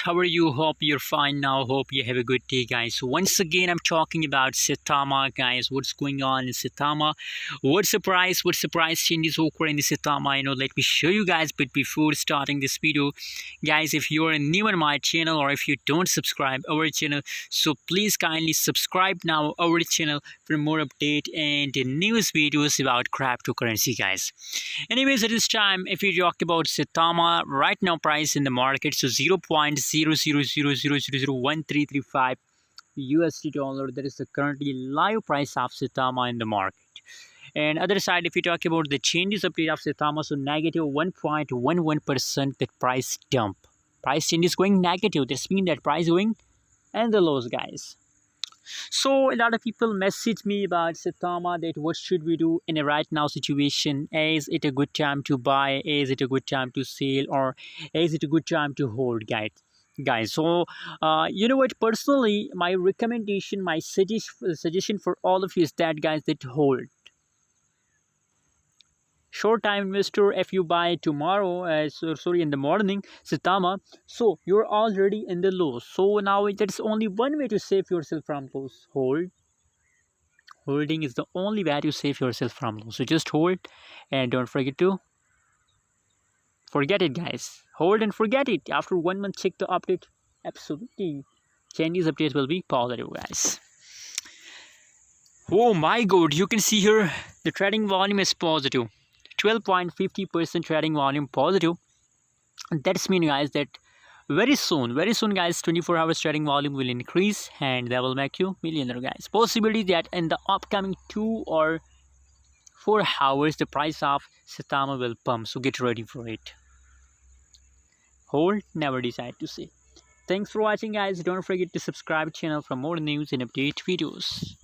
How are you? Hope you're fine now. Hope you have a good day, guys. So once again, I'm talking about Saitama, guys. What's going on in Saitama? What's the price? What's the price changes occur in the Saitama? Let me show you guys. But before starting this video, guys, if you're new on my channel or if you don't subscribe our channel, so please kindly subscribe now our channel for more update and news videos about cryptocurrency, guys. Anyways, at this time, if you talk about Saitama, right now price in the market, so 0.0000001335 USD dollar. That is the currently live price of Saitama in the market. And other side, if you talk about the changes update of Saitama, so negative 1.11% that price dump. Price change is going negative. This means that price going and the lows, guys. So a lot of people message me about Saitama that what should we do in a right now situation? Is it a good time to buy? Is it a good time to sell? Or is it a good time to hold, guys? So you know what, personally my recommendation, my suggestion for all of you is that, guys, that hold. Short time investor, if you buy tomorrow, sorry, in the morning Saitama, so you're already in the lows. So now there's only one way to save yourself from lows: holding is the only way to save yourself from loss. So just hold and don't forget to forget it, guys. Hold and forget it. After 1 month, check the update. Absolutely, Chinese updates will be positive, guys. Oh my god, you can see here the trading volume is positive. 12.50% trading volume positive. That's mean, guys, that very soon, guys, 24 hours trading volume will increase and that will make you millionaire, guys. Possibility that in the upcoming 2 or 4 hours the price of Saitama will pump, so get ready for it. Hold, never decide to sell. Thanks for watching, guys. Don't forget to subscribe channel for more news and update videos.